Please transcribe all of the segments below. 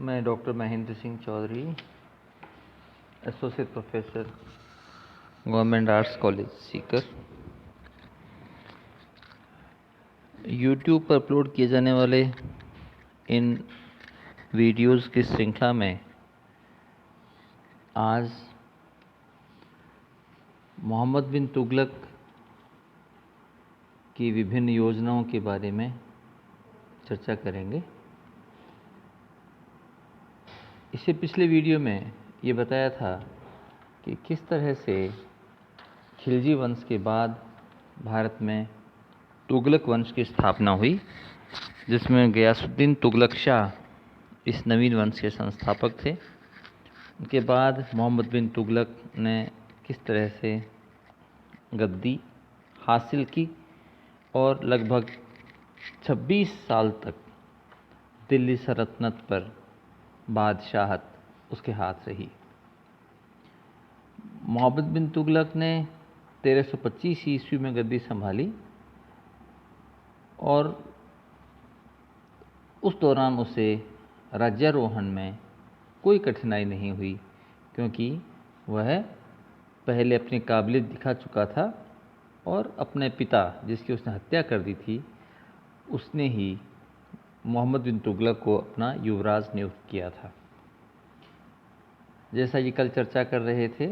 मैं doctor Mahendra Singh Chaudhary, associate professor, government arts college Sikar, YouTube पर upload किए जाने वाले इन वीडियोस की श्रृंखला में आज मोहम्मद बिन तुगलक की विभिन्न योजनाओं के बारे में चर्चा करेंगे। इससे पिछले वीडियो में ये बताया था कि किस तरह से खिलजी वंश के बाद भारत में तुगलक वंश की स्थापना हुई, जिसमें गयासुद्दीन तुगलक शाह इस नवीन वंश के संस्थापक थे। उनके बाद मोहम्मद बिन तुगलक ने किस तरह से गद्दी हासिल की और लगभग 26 साल तक दिल्ली सल्तनत पर बादशाहत उसके हाथ रही। मोहम्मद बिन तुगलक ने 1325 ईस्वी में गद्दी संभाली और उस दौरान उसे राज्यारोहण में कोई कठिनाई नहीं हुई, क्योंकि वह पहले अपनी काबिलियत दिखा चुका था और अपने पिता, जिसकी उसने हत्या कर दी थी, उसने ही मोहम्मद बिन तुगलक को अपना युवराज नियुक्त किया था। जैसा कि कल चर्चा कर रहे थे,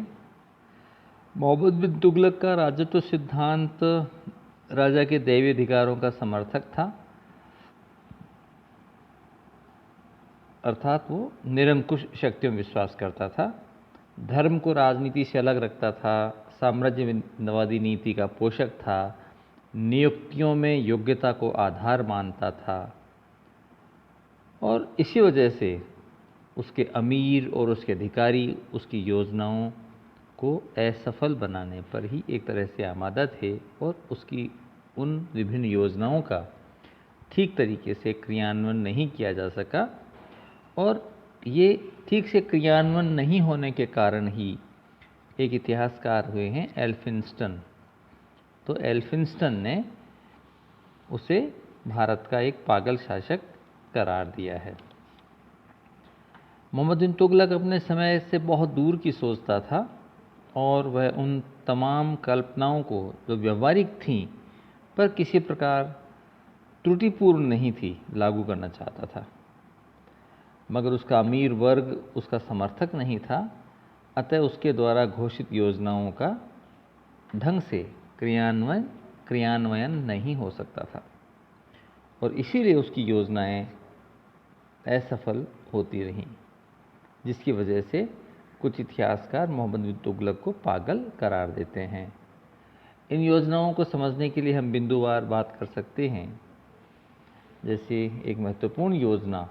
मोहम्मद बिन तुगलक का राजत्व सिद्धांत राजा के दैवीय अधिकारों का समर्थक था, अर्थात वो निरंकुश शक्तियों में विश्वास करता था, धर्म को राजनीति से अलग रखता था, साम्राज्यवादी नीति का पोषक था, नियुक्तियों में योग्यता को आधार मानता था और इसी वजह से उसके अमीर और उसके अधिकारी उसकी योजनाओं को असफल बनाने पर ही एक तरह से आमादा थे और उसकी उन विभिन्न योजनाओं का ठीक तरीके से क्रियान्वयन नहीं किया जा सका। और ये ठीक से क्रियान्वयन नहीं होने के कारण ही एक इतिहासकार हुए हैं एल्फिंस्टन। तो एल्फिंस्टन ने उसे भारत का एक पागल शासक करार दिया है। मोहम्मद बिन तुगलक अपने समय से बहुत दूर की सोचता था और वह उन तमाम कल्पनाओं को जो व्यवहारिक थीं पर किसी प्रकार त्रुटिपूर्ण नहीं थी लागू करना चाहता था, मगर उसका अमीर वर्ग उसका समर्थक नहीं था। अतः उसके द्वारा घोषित योजनाओं का ढंग से क्रियान्वयन नहीं हो सकता था और इसीलिए उसकी योजनाएं असफल होती रहीं, जिसकी वजह से कुछ इतिहासकार मोहम्मद बिन तुगलक को पागल करार देते हैं। इन योजनाओं को समझने के लिए हम बिंदुवार बात कर सकते हैं। जैसे एक महत्वपूर्ण योजना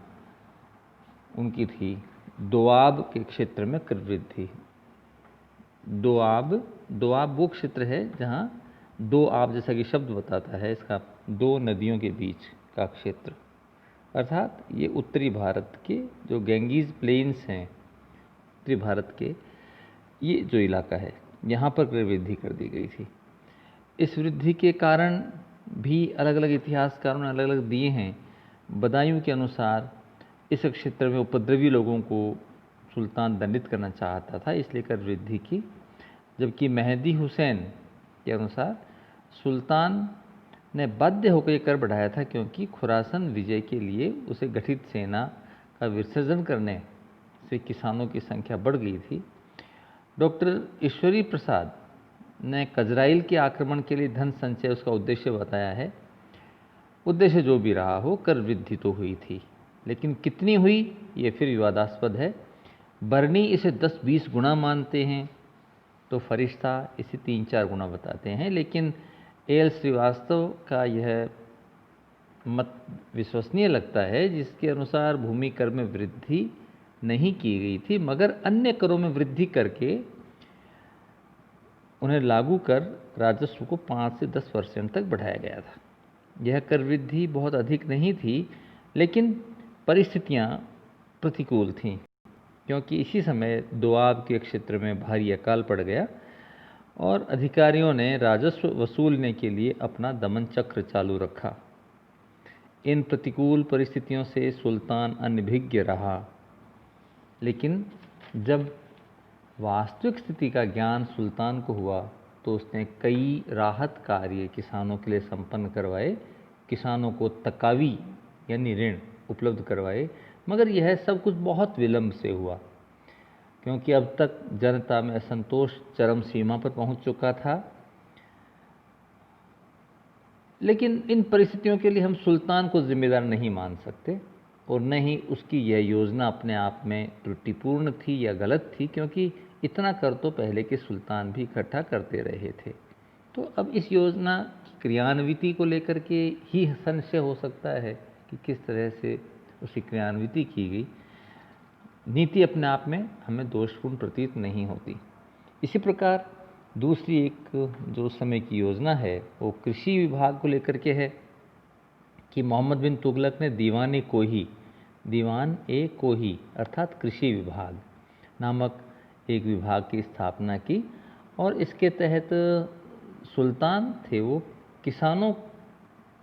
उनकी थी दोआब के क्षेत्र में कर वृद्धि। दोआब वो क्षेत्र है जहाँ दो आब, जैसा कि शब्द बताता है, इसका दो नदियों के बीच का क्षेत्र, अर्थात ये उत्तरी भारत के जो गैंगीज प्लेन्स हैं, उत्तरी भारत के ये जो इलाका है, यहाँ पर कर वृद्धि कर दी गई थी। इस वृद्धि के कारण भी अलग अलग इतिहासकारों ने अलग अलग दिए हैं। बदायूं के अनुसार इस क्षेत्र में उपद्रवी लोगों को सुल्तान दंडित करना चाहता था, इसलिए कर वृद्धि की। जबकि मेहदी हुसैन के अनुसार सुल्तान ने बाध्य होकर ये कर बढ़ाया था, क्योंकि खुरासन विजय के लिए उसे गठित सेना का विसर्जन करने से किसानों की संख्या बढ़ गई थी। डॉक्टर ईश्वरी प्रसाद ने कजराइल के आक्रमण के लिए धन संचय उसका उद्देश्य बताया है। उद्देश्य जो भी रहा हो, कर वृद्धि तो हुई थी, लेकिन कितनी हुई ये फिर विवादास्पद है। बर्नी इसे 10-20 गुना मानते हैं, तो फरिश्ता इसे 3-4 गुना बताते हैं, लेकिन एल श्रीवास्तव का यह मत विश्वसनीय लगता है, जिसके अनुसार भूमि कर में वृद्धि नहीं की गई थी, मगर अन्य करों में वृद्धि करके उन्हें लागू कर राजस्व को 5 से 10% तक बढ़ाया गया था। यह कर वृद्धि बहुत अधिक नहीं थी, लेकिन परिस्थितियां प्रतिकूल थीं, क्योंकि इसी समय दोआब के क्षेत्र में भारी अकाल पड़ गया और अधिकारियों ने राजस्व वसूलने के लिए अपना दमन चक्र चालू रखा। इन प्रतिकूल परिस्थितियों से सुल्तान अनभिज्ञ रहा लेकिन जब वास्तविक स्थिति का ज्ञान सुल्तान को हुआ तो उसने कई राहत कार्य किसानों के लिए संपन्न करवाए, किसानों को तकावी यानी ऋण उपलब्ध करवाए, मगर यह सब कुछ बहुत विलंब से हुआ क्योंकि अब तक जनता में असंतोष चरम सीमा पर पहुंच चुका था। लेकिन इन परिस्थितियों के लिए हम सुल्तान को जिम्मेदार नहीं मान सकते और न ही उसकी यह योजना अपने आप में त्रुटिपूर्ण थी या गलत थी, क्योंकि इतना कर तो पहले के सुल्तान भी इकट्ठा करते रहे थे। तो अब इस योजना की क्रियान्विति को लेकर के ही संशय हो सकता है कि किस तरह से उसकी क्रियान्विति की गई। नीति अपने आप में हमें दोषपूर्ण प्रतीत नहीं होती। इसी प्रकार दूसरी एक जो समय की योजना है वो कृषि विभाग को लेकर के है कि मोहम्मद बिन तुगलक ने दीवान ए कोही अर्थात कृषि विभाग नामक एक विभाग की स्थापना की और इसके तहत सुल्तान थे वो किसानों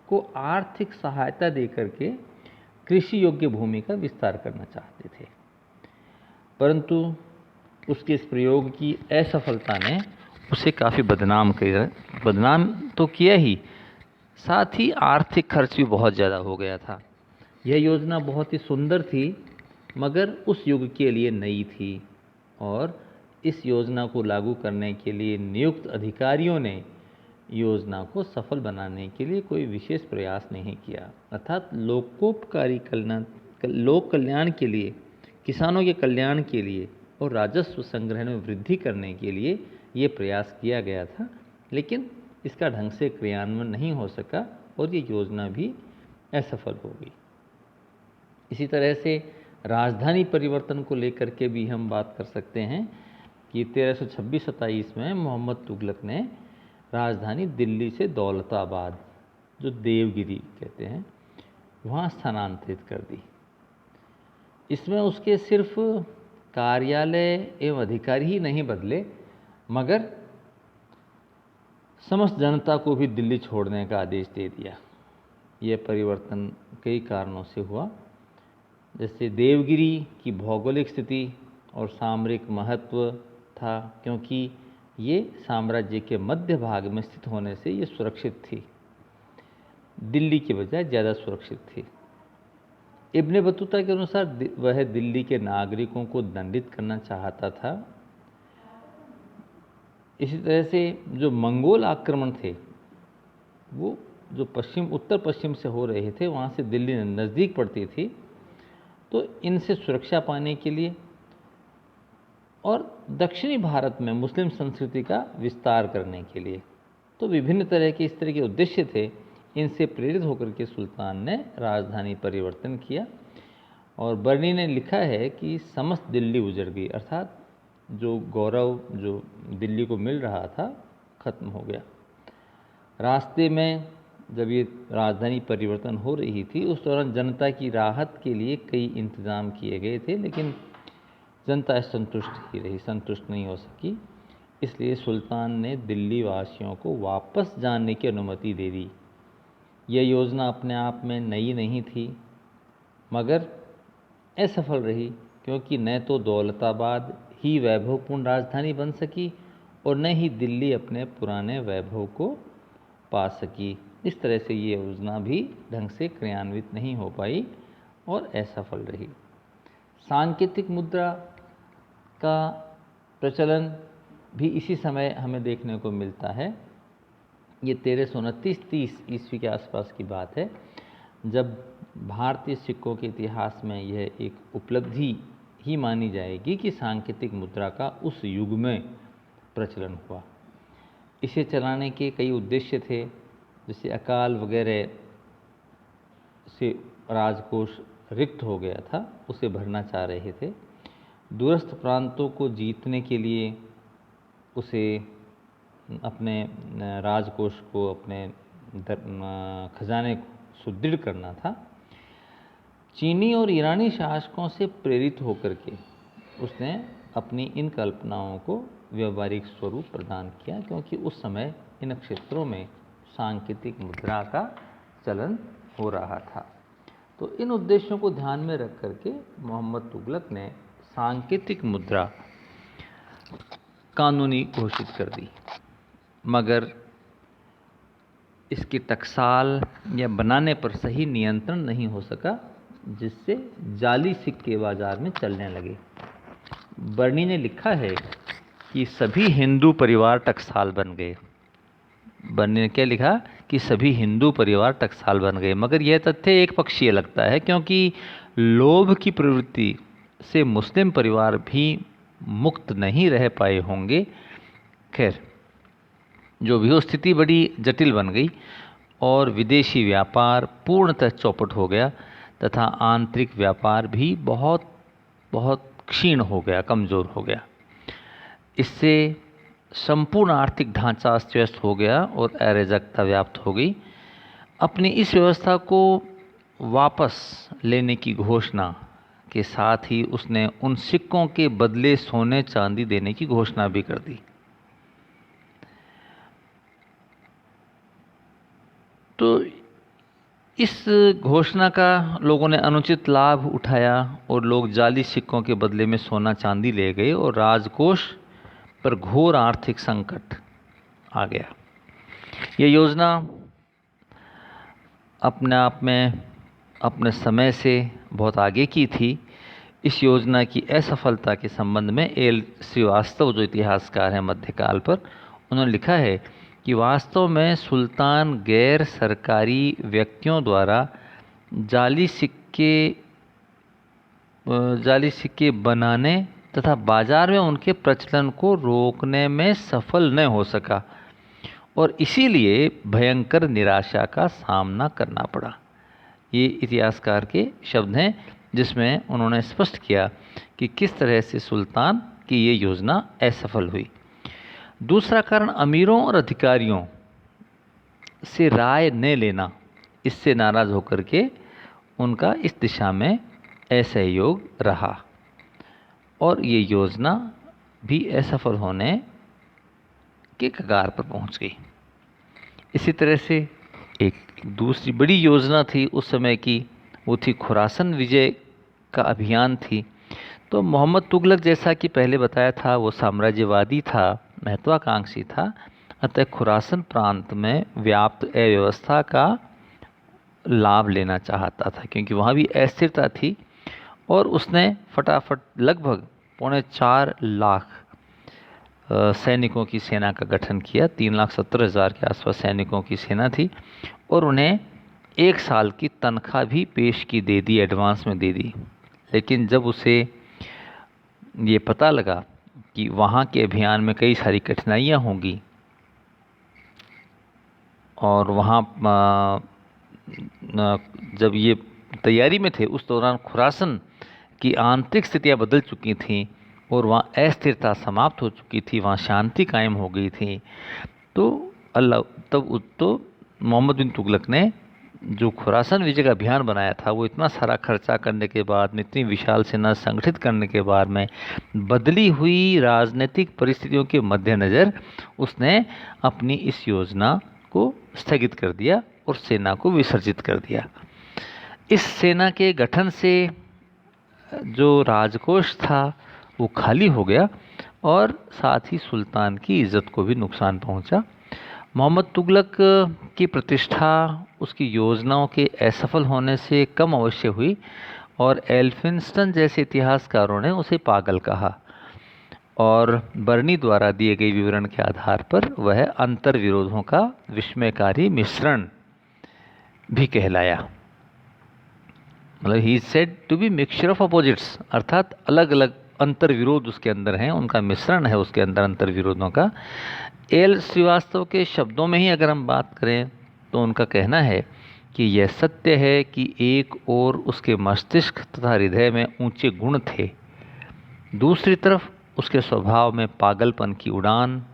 को आर्थिक सहायता देकर के कृषि योग्य भूमि का विस्तार करना चाहते थे, परंतु उसके इस प्रयोग की असफलता ने उसे काफ़ी बदनाम तो किया ही, साथ ही आर्थिक खर्च भी बहुत ज़्यादा हो गया था। यह योजना बहुत ही सुंदर थी मगर उस युग के लिए नई थी और इस योजना को लागू करने के लिए नियुक्त अधिकारियों ने योजना को सफल बनाने के लिए कोई विशेष प्रयास नहीं किया, अर्थात लोक कल्याण के लिए, किसानों के कल्याण के लिए और राजस्व संग्रह में वृद्धि करने के लिए ये प्रयास किया गया था, लेकिन इसका ढंग से क्रियान्वयन नहीं हो सका और ये योजना भी असफल हो गई। इसी तरह से राजधानी परिवर्तन को लेकर के भी हम बात कर सकते हैं कि 1326-27 में मोहम्मद तुगलक ने राजधानी दिल्ली से दौलताबाद, जो देवगिरी कहते हैं, वहाँ स्थानांतरित कर दी। इसमें उसके सिर्फ कार्यालय एवं अधिकारी ही नहीं बदले मगर समस्त जनता को भी दिल्ली छोड़ने का आदेश दे दिया। यह परिवर्तन कई कारणों से हुआ, जैसे देवगिरी की भौगोलिक स्थिति और सामरिक महत्व था, क्योंकि ये साम्राज्य के मध्य भाग में स्थित होने से ये सुरक्षित थी, दिल्ली के बजाय ज़्यादा सुरक्षित थी। इब्ने बतूता के अनुसार वह दिल्ली के नागरिकों को दंडित करना चाहता था। इसी तरह से जो मंगोल आक्रमण थे वो जो उत्तर पश्चिम से हो रहे थे, वहाँ से दिल्ली नज़दीक पड़ती थी, तो इनसे सुरक्षा पाने के लिए और दक्षिणी भारत में मुस्लिम संस्कृति का विस्तार करने के लिए, तो विभिन्न तरह के इस तरह के उद्देश्य थे। इनसे प्रेरित होकर के सुल्तान ने राजधानी परिवर्तन किया और बर्नी ने लिखा है कि समस्त दिल्ली उजड़ गई, अर्थात जो गौरव जो दिल्ली को मिल रहा था खत्म हो गया। रास्ते में जब ये राजधानी परिवर्तन हो रही थी उस दौरान जनता की राहत के लिए कई इंतज़ाम किए गए थे, लेकिन जनता संतुष्ट ही रही, संतुष्ट नहीं हो सकी। इसलिए सुल्तान ने दिल्ली वासियों को वापस जाने की अनुमति दे दी। यह योजना अपने आप में नई नहीं थी मगर असफल रही, क्योंकि न तो दौलताबाद ही वैभवपूर्ण राजधानी बन सकी और न ही दिल्ली अपने पुराने वैभव को पा सकी। इस तरह से ये योजना भी ढंग से क्रियान्वित नहीं हो पाई और असफल रही। सांकेतिक मुद्रा का प्रचलन भी इसी समय हमें देखने को मिलता है। ये 1329-30 ईस्वी के आसपास की बात है, जब भारतीय सिक्कों के इतिहास में यह एक उपलब्धि ही मानी जाएगी कि सांकेतिक मुद्रा का उस युग में प्रचलन हुआ। इसे चलाने के कई उद्देश्य थे, जैसे अकाल वगैरह से राजकोष रिक्त हो गया था, उसे भरना चाह रहे थे। दूरस्थ प्रांतों को जीतने के लिए उसे अपने राजकोष को, अपने खजाने को सुदृढ़ करना था। चीनी और ईरानी शासकों से प्रेरित होकर के उसने अपनी इन कल्पनाओं को व्यावहारिक स्वरूप प्रदान किया, क्योंकि उस समय इन क्षेत्रों में सांकेतिक मुद्रा का चलन हो रहा था। तो इन उद्देश्यों को ध्यान में रख करके मोहम्मद तुगलक ने सांकेतिक मुद्रा कानूनी घोषित कर दी, मगर इसकी टकसाल या बनाने पर सही नियंत्रण नहीं हो सका, जिससे जाली सिक्के बाजार में चलने लगे। बर्नी ने लिखा है कि सभी हिंदू परिवार टकसाल बन गए। बर्नी ने क्या लिखा कि सभी हिंदू परिवार टकसाल बन गए, मगर यह तथ्य एक पक्षीय लगता है, क्योंकि लोभ की प्रवृत्ति से मुस्लिम परिवार भी मुक्त नहीं रह पाए होंगे। खैर, जो भी हो, स्थिति बड़ी जटिल बन गई और विदेशी व्यापार पूर्णतः चौपट हो गया तथा आंतरिक व्यापार भी बहुत बहुत क्षीण हो गया, कमज़ोर हो गया। इससे संपूर्ण आर्थिक ढांचा अस्त व्यस्त हो गया और अराजकता व्याप्त हो गई। अपनी इस व्यवस्था को वापस लेने की घोषणा के साथ ही उसने उन सिक्कों के बदले सोने चांदी देने की घोषणा भी कर दी। तो इस घोषणा का लोगों ने अनुचित लाभ उठाया और लोग जाली सिक्कों के बदले में सोना चांदी ले गए और राजकोष पर घोर आर्थिक संकट आ गया। यह योजना अपने आप में अपने समय से बहुत आगे की थी। इस योजना की असफलता के संबंध में एल श्रीवास्तव, जो इतिहासकार हैं मध्यकाल पर, उन्होंने लिखा है कि वास्तव में सुल्तान गैर सरकारी व्यक्तियों द्वारा जाली सिक्के बनाने तथा बाजार में उनके प्रचलन को रोकने में सफल न हो सका और इसीलिए भयंकर निराशा का सामना करना पड़ा। ये इतिहासकार के शब्द हैं, जिसमें उन्होंने स्पष्ट किया कि किस तरह से सुल्तान की ये योजना असफल हुई। दूसरा कारण अमीरों और अधिकारियों से राय न लेना, इससे नाराज होकर के उनका इस दिशा में असहयोग रहा और ये योजना भी असफल होने के कगार पर पहुंच गई। इसी तरह से एक दूसरी बड़ी योजना थी उस समय की, वो थी खुरासन विजय का अभियान थी। तो मोहम्मद तुगलक, जैसा कि पहले बताया था, वो साम्राज्यवादी था, महत्वाकांक्षी था, अतः खुरासन प्रांत में व्याप्त अव्यवस्था का लाभ लेना चाहता था, क्योंकि वहाँ भी अस्थिरता थी। और उसने फटाफट लगभग 4.25 लाख सैनिकों की सेना का गठन किया। 3,70,000 के आसपास सैनिकों की सेना थी और उन्हें 1 साल की तनख्वाह भी पेश की दे दी, एडवांस में दे दी। लेकिन जब उसे ये पता लगा कि वहाँ के अभियान में कई सारी कठिनाइयाँ होंगी और वहाँ जब ये तैयारी में थे, उस दौरान खुरासन की आंतरिक स्थितियाँ बदल चुकी थीं और वहाँ अस्थिरता समाप्त हो चुकी थी, वहाँ शांति कायम हो गई थी। तो मोहम्मद बिन तुगलक ने जो खुरासन विजय का अभियान बनाया था, वो इतना सारा खर्चा करने के बाद में, इतनी विशाल सेना संगठित करने के बाद में, बदली हुई राजनीतिक परिस्थितियों के मद्देनज़र उसने अपनी इस योजना को स्थगित कर दिया और सेना को विसर्जित कर दिया। इस सेना के गठन से जो राजकोष था वो खाली हो गया और साथ ही सुल्तान की इज़्ज़त को भी नुकसान पहुंचा। मोहम्मद तुगलक की प्रतिष्ठा उसकी योजनाओं के असफल होने से कम अवश्य हुई और एल्फिंस्टन जैसे इतिहासकारों ने उसे पागल कहा और बर्नी द्वारा दिए गए विवरण के आधार पर वह अंतर विरोधों का विस्मयकारी मिश्रण भी कहलाया। मतलब he said to be mixture of opposites, अर्थात अलग अलग अंतर विरोध उसके अंदर हैं, उनका मिश्रण है उसके अंदर अंतर विरोधों का। एल श्रीवास्तव के शब्दों में ही अगर हम बात करें तो उनका कहना है कि यह सत्य है कि एक ओर उसके मस्तिष्क तथा हृदय में ऊंचे गुण थे, दूसरी तरफ उसके स्वभाव में पागलपन की उड़ान,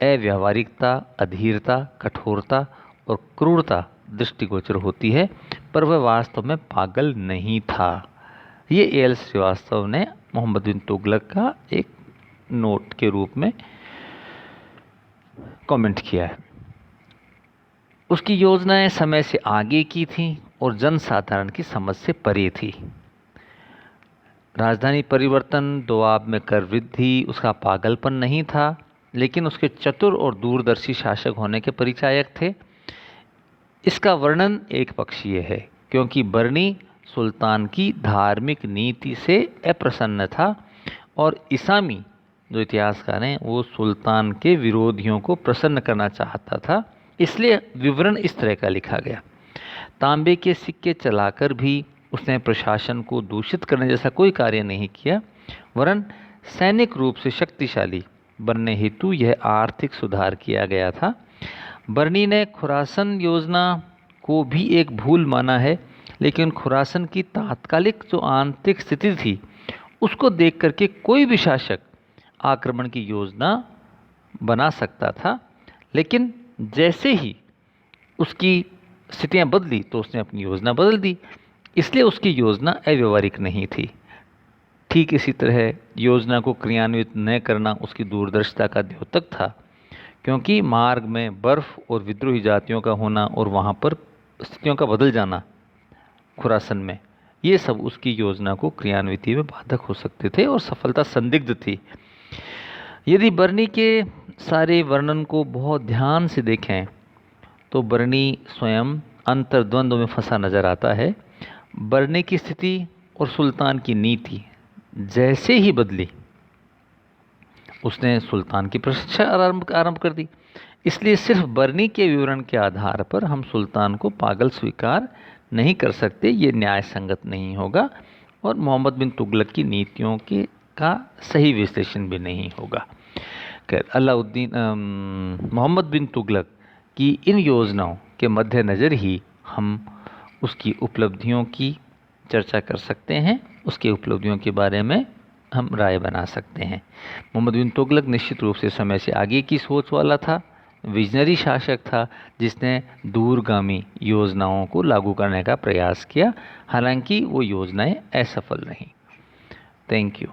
अव्यावहारिकता, अधीरता, कठोरता और क्रूरता दृष्टिगोचर होती है, पर वह वास्तव में पागल नहीं था। ये एल श्रीवास्तव ने मोहम्मद बिन तुगलक का एक नोट के रूप में कमेंट किया है। उसकी योजनाएं समय से आगे की थीं और जनसाधारण की समझ से परे थी। राजधानी परिवर्तन, दोआब में कर वृद्धि उसका पागलपन नहीं था, लेकिन उसके चतुर और दूरदर्शी शासक होने के परिचायक थे। इसका वर्णन एक पक्षीय है, क्योंकि बर्नी सुल्तान की धार्मिक नीति से अप्रसन्न था और इसामी जो इतिहासकार हैं वो सुल्तान के विरोधियों को प्रसन्न करना चाहता था, इसलिए विवरण इस तरह का लिखा गया। तांबे के सिक्के चलाकर भी उसने प्रशासन को दूषित करने जैसा कोई कार्य नहीं किया, वरन सैनिक रूप से शक्तिशाली बनने हेतु यह आर्थिक सुधार किया गया था। बर्नी ने खुरासन योजना को भी एक भूल माना है, लेकिन खुरासन की तात्कालिक जो आंतरिक स्थिति थी उसको देख करके कोई भी शासक आक्रमण की योजना बना सकता था, लेकिन जैसे ही उसकी स्थितियां बदली तो उसने अपनी योजना बदल दी, इसलिए उसकी योजना अव्यवहारिक नहीं थी। ठीक इसी तरह योजना को क्रियान्वित न करना उसकी दूरदर्शिता का द्योतक था, क्योंकि मार्ग में बर्फ और विद्रोही जातियों का होना और वहाँ पर स्थितियों का बदल जाना खुरासन में, ये सब उसकी योजना को क्रियान्विति में बाधक हो सकते थे और सफलता संदिग्ध थी। यदि बर्नी के सारे वर्णन को बहुत ध्यान से देखें तो बर्नी स्वयं अंतर्द्वंद्व में फंसा नजर आता है। बर्नी की स्थिति और सुल्तान की नीति जैसे ही बदली, उसने सुल्तान की प्रशंसा आरंभ कर दी। इसलिए सिर्फ बर्नी के विवरण के आधार पर हम सुल्तान को पागल स्वीकार नहीं कर सकते, ये न्याय संगत नहीं होगा और मोहम्मद बिन तुगलक की नीतियों के का सही विश्लेषण भी नहीं होगा। अलाउद्दीन मोहम्मद बिन तुगलक की इन योजनाओं के मद्देनज़र ही हम उसकी उपलब्धियों की चर्चा कर सकते हैं, उसकी उपलब्धियों के बारे में हम राय बना सकते हैं। मोहम्मद बिन तुगलक निश्चित रूप से समय से आगे की सोच वाला था, विजनरी शासक था जिसने दूरगामी योजनाओं को लागू करने का प्रयास किया, हालांकि वो योजनाएं असफल रहीं। Thank you.